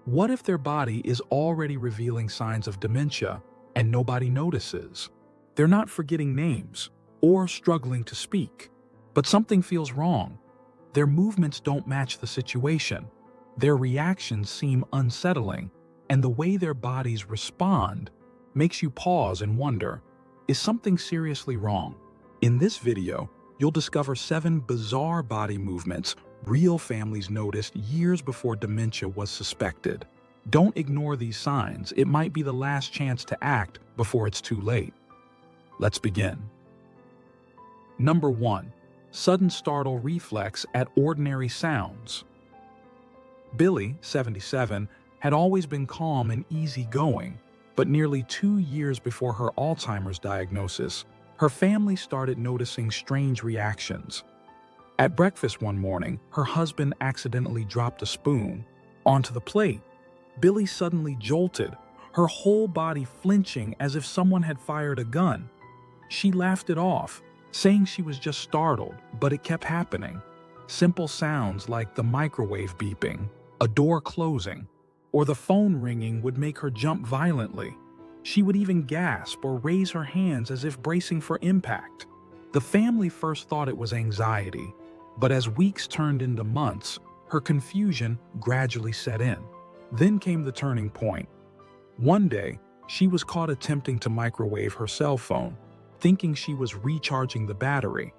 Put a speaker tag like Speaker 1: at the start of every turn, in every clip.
Speaker 1: What if their body is already revealing signs of dementia and nobody notices? They're not forgetting names or struggling to speak, but something feels wrong. Their movements don't match the situation. Their reactions seem unsettling, and the way their bodies respond makes you pause and wonder, is something seriously wrong? In this video, you'll discover 7 bizarre body movements real families noticed years before dementia was suspected. Don't ignore these signs. It might be the last chance to act before it's too late. Let's begin. Number 1. Sudden startle reflex at ordinary sounds. Billy, 77, had always been calm and easygoing, but nearly 2 years before her Alzheimer's diagnosis, her family started noticing strange reactions. At breakfast one morning, her husband accidentally dropped a spoon onto the plate. Billy suddenly jolted, her whole body flinching as if someone had fired a gun. She laughed it off, saying she was just startled, but it kept happening. Simple sounds like the microwave beeping, a door closing, or the phone ringing would make her jump violently. She would even gasp or raise her hands as if bracing for impact. The family first thought it was anxiety, but as weeks turned into months, her confusion gradually set in. Then came the turning point. One day, she was caught attempting to microwave her cell phone, thinking she was recharging the battery.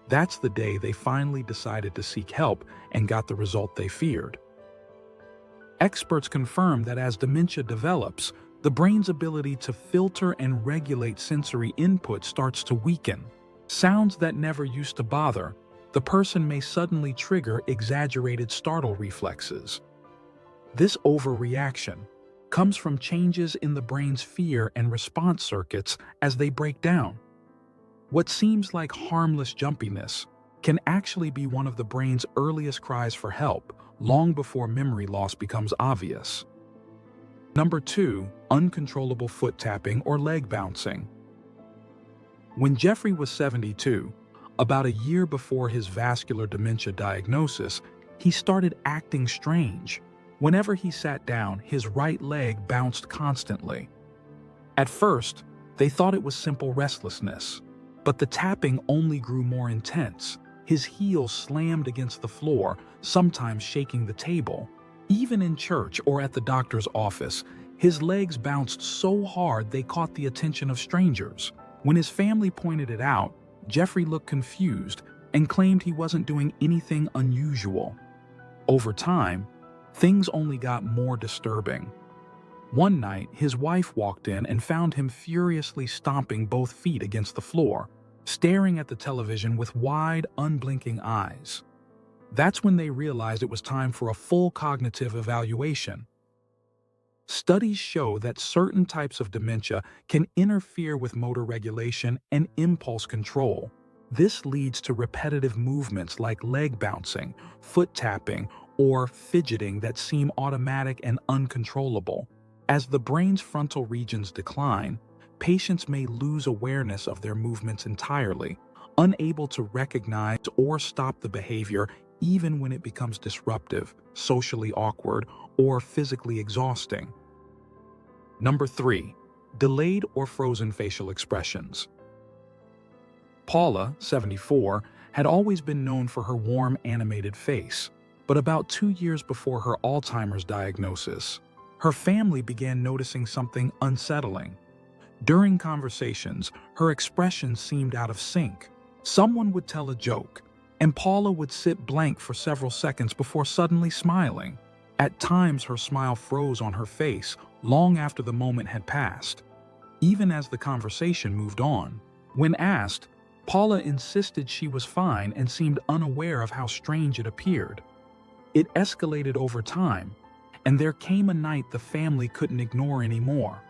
Speaker 1: That's the day they finally decided to seek help and got the result they feared. Experts confirm that as dementia develops, the brain's ability to filter and regulate sensory input starts to weaken. Sounds that never used to bother the person may suddenly trigger exaggerated startle reflexes. This overreaction comes from changes in the brain's fear and response circuits as they break down. What seems like harmless jumpiness can actually be one of the brain's earliest cries for help, long before memory loss becomes obvious. Number 2. Uncontrollable foot tapping or leg bouncing. When Jeffrey was 72, about a year before his vascular dementia diagnosis, he started acting strange. Whenever he sat down, his right leg bounced constantly. At first, they thought it was simple restlessness, but the tapping only grew more intense. His heels slammed against the floor, sometimes shaking the table. Even in church or at the doctor's office, his legs bounced so hard they caught the attention of strangers. When his family pointed it out, Jeffrey looked confused and claimed he wasn't doing anything unusual. Over time, things only got more disturbing. One night, his wife walked in and found him furiously stomping both feet against the floor, staring at the television with wide, unblinking eyes. That's when they realized it was time for a full cognitive evaluation. Studies show that certain types of dementia can interfere with motor regulation and impulse control. This leads to repetitive movements like leg bouncing, foot tapping, or fidgeting that seem automatic and uncontrollable. As the brain's frontal regions decline, patients may lose awareness of their movements entirely, unable to recognize or stop the behavior even when it becomes disruptive, socially awkward, or physically exhausting. Number 3. Delayed or frozen facial expressions. Paula, 74, had always been known for her warm, animated face, but about 2 years before her Alzheimer's diagnosis, her family began noticing something unsettling. During conversations, her expressions seemed out of sync. Someone would tell a joke, and Paula would sit blank for several seconds before suddenly smiling. At times, her smile froze on her face long after the moment had passed, even as the conversation moved on. When asked, Paula insisted she was fine and seemed unaware of how strange it appeared. It escalated over time, and there came a night the family couldn't ignore anymore.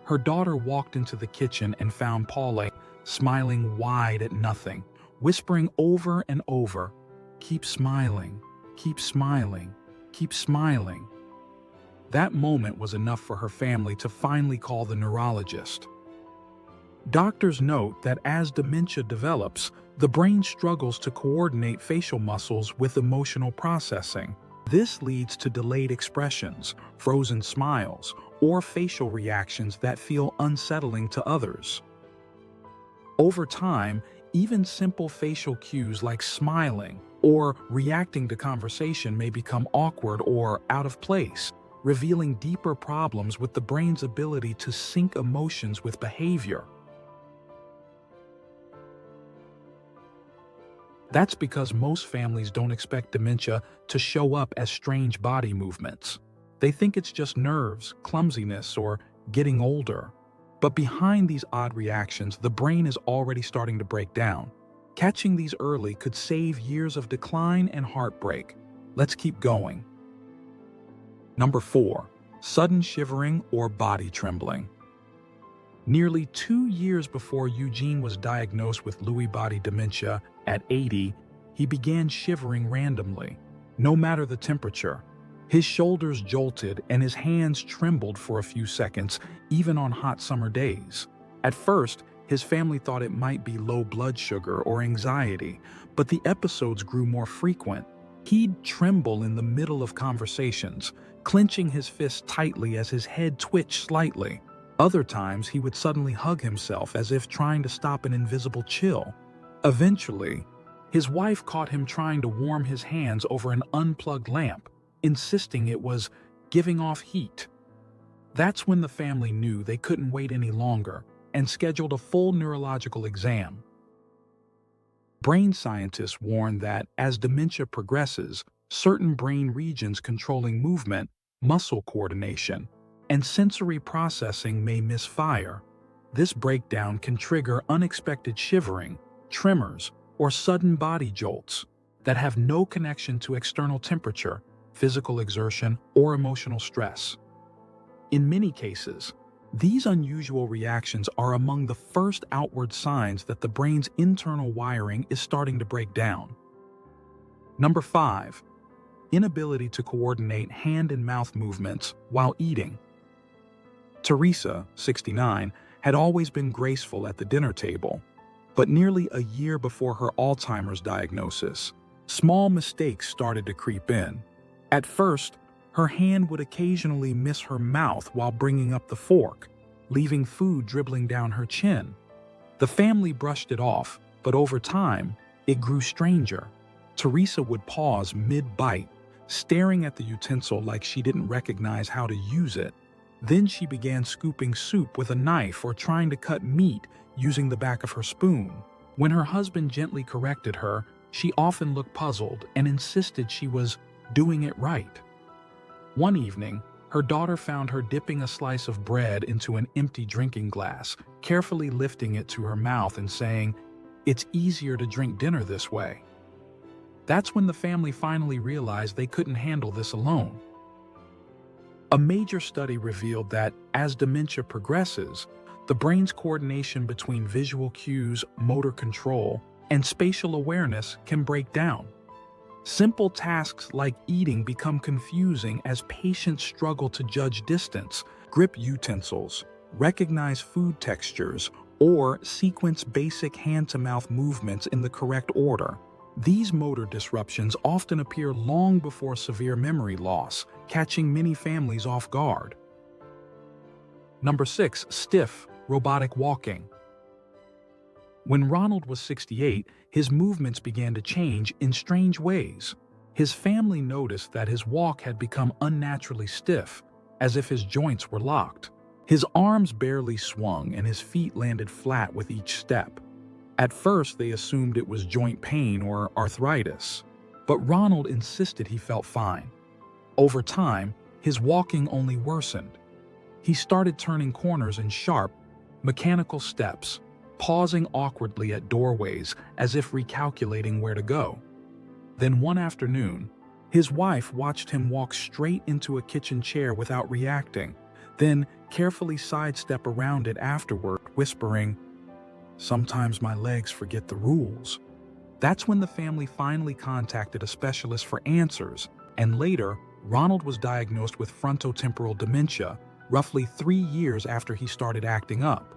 Speaker 1: Her daughter walked into the kitchen and found Paula smiling wide at nothing, whispering over and over, "Keep smiling, keep smiling, keep smiling." That moment was enough for her family to finally call the neurologist. Doctors note that as dementia develops, the brain struggles to coordinate facial muscles with emotional processing. This leads to delayed expressions, frozen smiles, or facial reactions that feel unsettling to others. Over time, even simple facial cues like smiling or reacting to conversation may become awkward or out of place, revealing deeper problems with the brain's ability to sync emotions with behavior. That's because most families don't expect dementia to show up as strange body movements. They think it's just nerves, clumsiness, or getting older. But behind these odd reactions, the brain is already starting to break down. Catching these early could save years of decline and heartbreak. Let's keep going. Number 4. Sudden shivering or body trembling. Nearly 2 years before Eugene was diagnosed with Lewy body dementia at 80, he began shivering randomly, no matter the temperature. His shoulders jolted and his hands trembled for a few seconds, even on hot summer days. At first, his family thought it might be low blood sugar or anxiety, but the episodes grew more frequent. He'd tremble in the middle of conversations, clenching his fists tightly as his head twitched slightly. Other times, he would suddenly hug himself as if trying to stop an invisible chill. Eventually, his wife caught him trying to warm his hands over an unplugged lamp, insisting it was giving off heat. That's when the family knew they couldn't wait any longer and scheduled a full neurological exam. Brain scientists warn that as dementia progresses, certain brain regions controlling movement, muscle coordination, and sensory processing may misfire. This breakdown can trigger unexpected shivering, tremors, or sudden body jolts that have no connection to external temperature, physical exertion, or emotional stress. In many cases, these unusual reactions are among the first outward signs that the brain's internal wiring is starting to break down. Number 5. Inability to coordinate hand and mouth movements while eating. Teresa, 69, had always been graceful at the dinner table, but nearly a year before her Alzheimer's diagnosis, small mistakes started to creep in. At first, her hand would occasionally miss her mouth while bringing up the fork, leaving food dribbling down her chin. The family brushed it off, but over time, it grew stranger. Teresa would pause mid-bite, staring at the utensil like she didn't recognize how to use it. Then she began scooping soup with a knife or trying to cut meat using the back of her spoon. When her husband gently corrected her, she often looked puzzled and insisted she was doing it right. One evening, her daughter found her dipping a slice of bread into an empty drinking glass, carefully lifting it to her mouth and saying, "It's easier to drink dinner this way." That's when the family finally realized they couldn't handle this alone. A major study revealed that as dementia progresses, the brain's coordination between visual cues, motor control, and spatial awareness can break down. Simple tasks like eating become confusing as patients struggle to judge distance, grip utensils, recognize food textures, or sequence basic hand-to-mouth movements in the correct order. These motor disruptions often appear long before severe memory loss, catching many families off guard. Number 6. Stiff, robotic walking. When Ronald was 68, his movements began to change in strange ways. His family noticed that his walk had become unnaturally stiff, as if his joints were locked. His arms barely swung and his feet landed flat with each step. At first, they assumed it was joint pain or arthritis, but Ronald insisted he felt fine. Over time, his walking only worsened. He started turning corners in sharp, mechanical steps, pausing awkwardly at doorways as if recalculating where to go. Then one afternoon, his wife watched him walk straight into a kitchen chair without reacting, then carefully sidestep around it afterward, whispering, "Sometimes my legs forget the rules." That's when the family finally contacted a specialist for answers, and later, Ronald was diagnosed with frontotemporal dementia, roughly 3 years after he started acting up.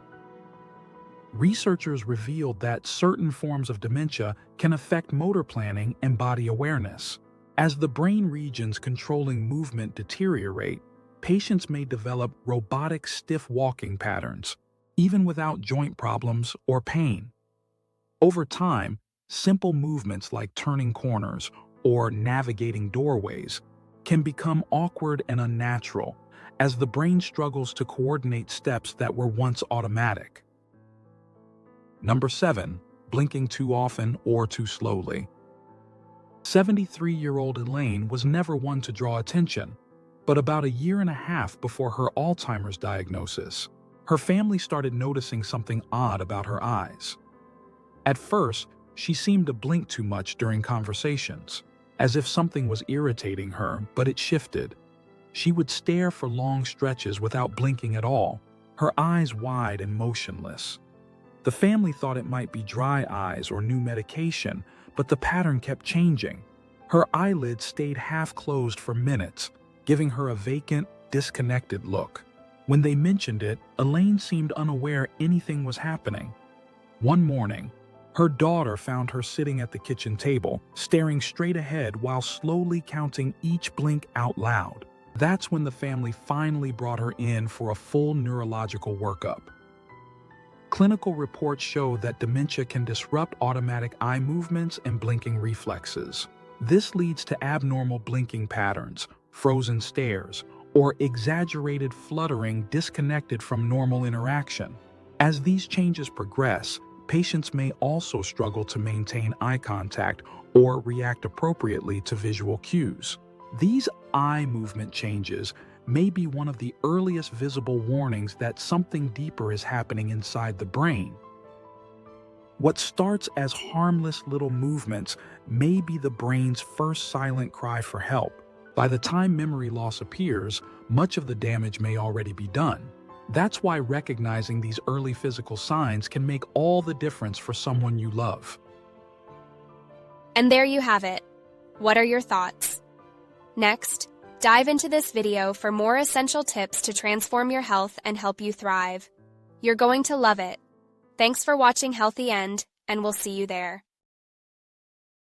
Speaker 1: Researchers revealed that certain forms of dementia can affect motor planning and body awareness. As the brain regions controlling movement deteriorate, patients may develop robotic stiff walking patterns, even without joint problems or pain. Over time, simple movements like turning corners or navigating doorways can become awkward and unnatural as the brain struggles to coordinate steps that were once automatic. Number 7. Blinking too often or too slowly. 73-year-old Elaine was never one to draw attention, but about a year and a half before her Alzheimer's diagnosis, her family started noticing something odd about her eyes. At first, she seemed to blink too much during conversations, as if something was irritating her, but it shifted. She would stare for long stretches without blinking at all, her eyes wide and motionless. The family thought it might be dry eyes or new medication, but the pattern kept changing. Her eyelids stayed half closed for minutes, giving her a vacant, disconnected look. When they mentioned it, Elaine seemed unaware anything was happening. One morning, her daughter found her sitting at the kitchen table, staring straight ahead while slowly counting each blink out loud. That's when the family finally brought her in for a full neurological workup. Clinical reports show that dementia can disrupt automatic eye movements and blinking reflexes. This leads to abnormal blinking patterns, frozen stares, or exaggerated fluttering disconnected from normal interaction. As these changes progress, patients may also struggle to maintain eye contact or react appropriately to visual cues. These eye movement changes may be one of the earliest visible warnings that something deeper is happening inside the brain. What starts as harmless little movements may be the brain's first silent cry for help. By the time memory loss appears, much of the damage may already be done. That's why recognizing these early physical signs can make all the difference for someone you love.
Speaker 2: And there you have it. What are your thoughts? Next, dive into this video for more essential tips to transform your health and help you thrive. You're going to love it. Thanks for watching Healthy End, and we'll see you there.